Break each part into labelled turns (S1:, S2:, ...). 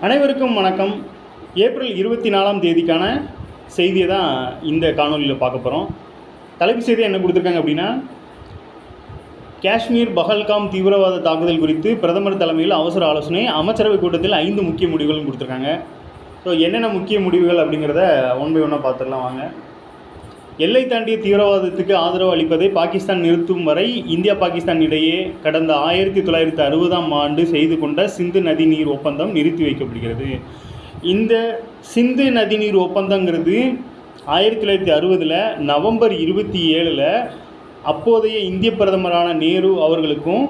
S1: அனைவருக்கும் வணக்கம். ஏப்ரல் 24ஆம் தேதிக்கான செய்தியை தான் இந்த காணொலியில் பார்க்க போகிறோம். தலைப்பு செய்தி என்ன கொடுத்துருக்காங்க அப்படின்னா, காஷ்மீர் பஹல்காம் தீவிரவாத தாக்குதல் குறித்து பிரதமர் தலைமையில் அவசர ஆலோசனை, அமைச்சரவை கூட்டத்தில் 5 முக்கிய முடிவுகள் கொடுத்துருக்காங்க. ஸோ என்னென்ன முக்கிய முடிவுகள் அப்படிங்கிறத ஒன் பை ஒன்னாக பார்த்துடலாம் வாங்க. எல்லை தாண்டிய தீவிரவாதத்துக்கு ஆதரவு அளிப்பதை பாகிஸ்தான் நிறுத்தும் வரை இந்தியா பாகிஸ்தான் இடையே கடந்த 1960ஆம் ஆண்டு செய்து கொண்ட சிந்து நதிநீர் ஒப்பந்தம் நிறுத்தி வைக்கப்படுகிறது. இந்த சிந்து நதிநீர் ஒப்பந்தங்கிறது 1960 நவம்பர் 27 அப்போதைய இந்திய பிரதமரான நேரு அவர்களுக்கும்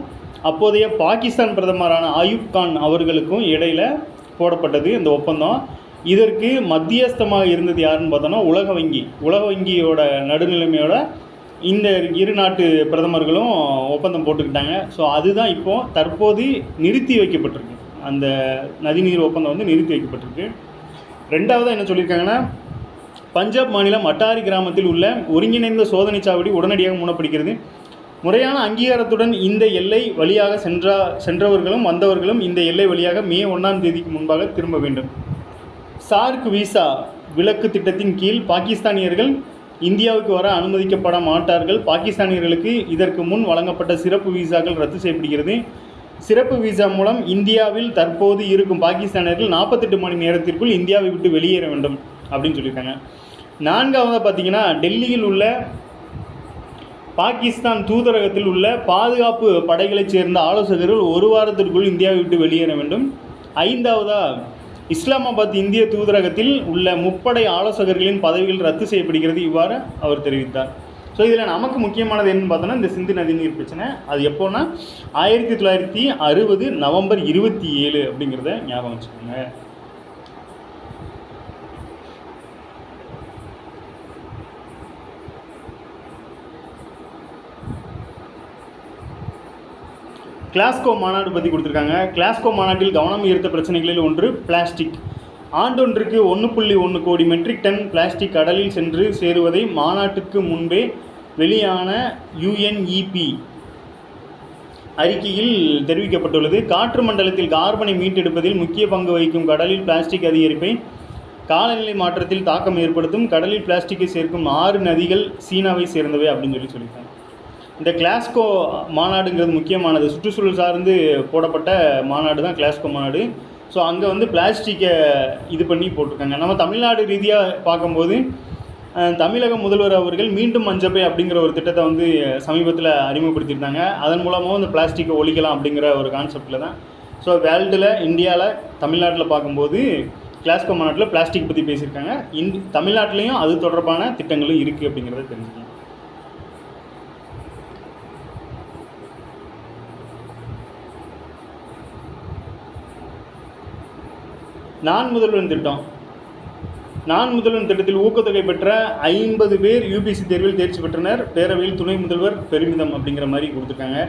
S1: அப்போதைய பாகிஸ்தான் பிரதமரான அயூப் கான் அவர்களுக்கும் இடையில் போடப்பட்டது இந்த ஒப்பந்தம். இதற்கு மத்தியஸ்தமாக இருந்தது யாருன்னு பார்த்தோன்னா உலக வங்கியோட நடுநிலைமையோட இந்த இரு நாட்டு பிரதமர்களும் ஒப்பந்தம் போட்டுக்கிட்டாங்க. ஸோ அதுதான் இப்போது தற்போது நிறுத்தி வைக்கப்பட்டிருக்கு. அந்த நதிநீர் ஒப்பந்தம் வந்து நிறுத்தி வைக்கப்பட்டிருக்கு. ரெண்டாவதாக என்ன சொல்லியிருக்காங்கன்னா, பஞ்சாப் மாநிலம் அட்டாரி கிராமத்தில் உள்ள ஒருங்கிணைந்த சோதனை சாவடி உடனடியாக மூடப்படுகிறது. முறையான அங்கீகாரத்துடன் இந்த எல்லை வழியாக சென்றவர்களும் வந்தவர்களும் இந்த எல்லை வழியாக மே 1ஆம் தேதிக்கு முன்பாக திரும்ப வேண்டும். சார்க் விசா விலக்கு திட்டத்தின் கீழ் பாகிஸ்தானியர்கள் இந்தியாவுக்கு வர அனுமதிக்கப்பட மாட்டார்கள். பாகிஸ்தானியர்களுக்கு இதற்கு முன் வழங்கப்பட்ட சிறப்பு விசாக்கள் ரத்து செய்யப்படுகிறது. சிறப்பு விசா மூலம் இந்தியாவில் தற்போது இருக்கும் பாகிஸ்தானியர்கள் 48 மணி நேரத்திற்குள் இந்தியாவை விட்டு வெளியேற வேண்டும் அப்படின்னு சொல்லியிருக்காங்க. நான்காவதாக பார்த்தீங்கன்னா, டெல்லியில் உள்ள பாகிஸ்தான் தூதரகத்தில் உள்ள பாதுகாப்பு படைகளைச் சேர்ந்த ஆலோசகர்கள் 1 வாரத்திற்குள் இந்தியாவை விட்டு வெளியேற வேண்டும். ஐந்தாவதாக, இஸ்லாமாபாத் இந்திய தூதரகத்தில் உள்ள முப்படை ஆலோசகர்களின் பதவிகள் ரத்து செய்யப்படுகிறது. இவ்வாறு அவர் தெரிவித்தார். ஸோ இதில் நமக்கு முக்கியமானது என்னன்னு பார்த்தோன்னா, இந்த சிந்து நதிநீர் பிரச்சனை. அது எப்போன்னா 1960 நவம்பர் 27 அப்படிங்கிறத ஞாபகம் வச்சுக்கோங்க. கிளாஸ்கோ மாநாடு பற்றி கொடுத்துருக்காங்க. கிளாஸ்கோ மாநாட்டில் கவனம் ஈர்த்த பிரச்சனைகளில் ஒன்று பிளாஸ்டிக். ஆண்டொன்றுக்கு 1.1 கோடி மெட்ரிக் டன் பிளாஸ்டிக் கடலில் சென்று சேருவதை மாநாட்டுக்கு முன்பே வெளியான UNEP அறிக்கையில் தெரிவிக்கப்பட்டுள்ளது. காற்று மண்டலத்தில் கார்பனை மீட்டெடுப்பதில் முக்கிய பங்கு வகிக்கும் கடலில் பிளாஸ்டிக் அதிகரிப்பை காலநிலை மாற்றத்தில் தாக்கம் ஏற்படுத்தும். கடலில் பிளாஸ்டிக்கை சேர்க்கும் 6 நதிகள் சீனாவை சேர்ந்தவை அப்படின்னு சொல்லியிருக்காங்க. இந்த கிளாஸ்கோ மாநாடுங்கிறது முக்கியமானது. சுற்றுச்சூழல் சார்ந்து போடப்பட்ட மாநாடு தான் கிளாஸ்கோ மாநாடு. ஸோ அங்கே வந்து பிளாஸ்டிக்கை இது பண்ணி போட்டிருக்காங்க. நம்ம தமிழ்நாடு ரீதியாக பார்க்கும்போது தமிழக முதல்வர் அவர்கள் மீண்டும் மஞ்சப்பை அப்படிங்கிற ஒரு திட்டத்தை வந்து சமீபத்தில் அறிமுகப்படுத்தியிருந்தாங்க. அதன் மூலமாக இந்த பிளாஸ்டிக்கை ஒழிக்கலாம் அப்படிங்கிற ஒரு கான்செப்டில் தான். ஸோ வேர்ல்டில் இந்தியாவில் தமிழ்நாட்டில் பார்க்கும்போது கிளாஸ்கோ மாநாட்டில் பிளாஸ்டிக் பற்றி பேசியிருக்காங்க. தமிழ்நாட்டிலையும் அது தொடர்பான திட்டங்களும் இருக்குது அப்படிங்கிறத தெரிஞ்சுக்கலாம். நான் முதல்வன் திட்டம். நான் முதல்வன் திட்டத்தில் ஊக்கத்தொகை பெற்ற 50 பேர் UPSC தேர்வில் தேர்ச்சி பெற்றனர். பேரவையில் துணை முதல்வர் பெருமிதம் அப்படிங்கிற மாதிரி கொடுத்துருக்காங்க.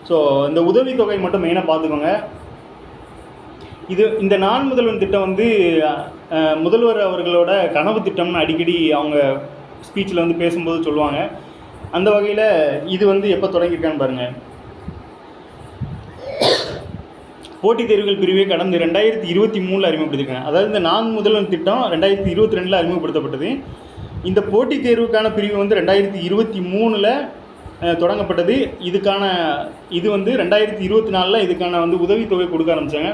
S1: ஸோ இந்த உதவித்தொகை மட்டும் மெயினாக பார்த்துக்கோங்க. இந்த நான் முதல்வன் திட்டம் வந்து முதல்வர் அவர்களோட கனவு திட்டம்னு அடிக்கடி அவங்க ஸ்பீச்சில் வந்து பேசும்போது சொல்லுவாங்க. அந்த வகையில் இது வந்து எப்போ தொடங்கியிருக்கான்னு பாருங்கள். போட்டித் தேர்வுகள் பிரிவை கடந்த 2023 அறிமுகப்படுத்திருக்காங்க. அதாவது இந்த நான் முதல்வன் திட்டம் 2022 அறிமுகப்படுத்தப்பட்டது. இந்த போட்டித் தேர்வுக்கான பிரிவு வந்து 2023 தொடங்கப்பட்டது. இது வந்து 2024 இதுக்கான வந்து உதவித்தொகை கொடுக்க ஆரம்பித்தாங்க.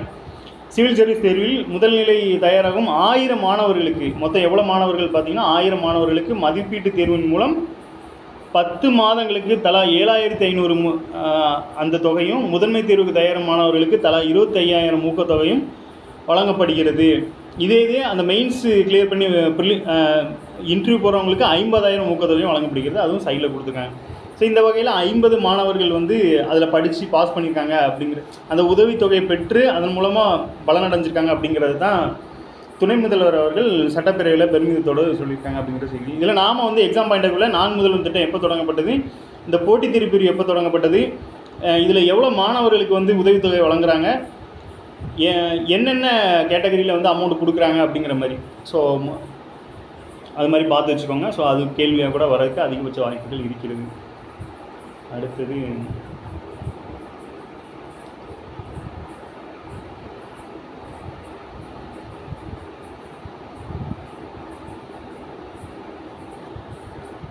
S1: சிவில் சர்வீஸ் தேர்வில் முதல்நிலை தயாராகும் 1000 மாணவர்களுக்கு, மொத்தம் எவ்வளோ மாணவர்கள் பார்த்தீங்கன்னா 1000 மாணவர்களுக்கு மதிப்பீட்டு தேர்வின் மூலம் 10 மாதங்களுக்கு தலா 7500 அந்த தொகையும், முதன்மை தேர்வுக்கு தயாராகும் மாணவர்களுக்கு தலா 25000 ஊக்கத்தொகையும் வழங்கப்படுகிறது. இதே அந்த மெயின்ஸ் கிளியர் பண்ணி இன்டர்வியூ போகிறவங்களுக்கு 50000 ஊக்கத்தொகையும் வழங்கப்படுகிறது. அதுவும் சைடில் கொடுத்துருக்காங்க. ஸோ இந்த வகையில் 50 மாணவர்கள் வந்து அதில் படித்து பாஸ் பண்ணியிருக்காங்க அப்படிங்கிற அந்த உதவித்தொகையை பெற்று அதன் மூலமாக பலனடைஞ்சிருக்காங்க அப்படிங்கிறது தான் துணை முதல்வர் அவர்கள் சட்டப்பேரவையில் பெருமிதத்தோடு சொல்லியிருக்காங்க அப்படிங்கிற செய்தி. இதில் நாம் வந்து எக்ஸாம் பாயிண்ட் ஆஃப் வியூவில் நான் முதல்வன் திட்டம் எப்போ தொடங்கப்பட்டது, இந்த போட்டித் தேர்வு பிரிவு எப்போ தொடங்கப்பட்டது, இதில் எவ்வளோ மாணவர்களுக்கு வந்து உதவித்தொகை வழங்குறாங்க, என்னென்ன கேட்டகரியில் வந்து அமௌண்ட் கொடுக்குறாங்க அப்படிங்கிற மாதிரி. ஸோ அது மாதிரி பார்த்து வச்சுக்கோங்க. ஸோ அது கேள்வியாக கூட வரதுக்கு அதிகபட்ச வாய்ப்புகள் இருக்கிறது. அடுத்தது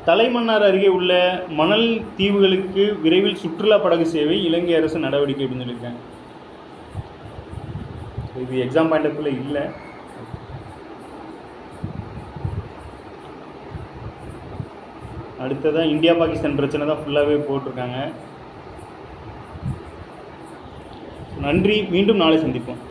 S1: தலைமன்னார் அருகே உள்ள மணல் தீவுகளுக்கு விரைவில் சுற்றுலா படகு சேவை இலங்கை அரசு நடவடிக்கை அப்படின்னு சொல்லியிருக்காங்க. இது எக்ஸாம் பாயிண்ட் ஆஃப் வியூவில் இல்லை. அடுத்ததான் இந்தியா பாகிஸ்தான் பிரச்சனை தான் ஃபுல்லாகவே போட்டிருக்காங்க. நன்றி, மீண்டும் நாளை சந்திப்போம்.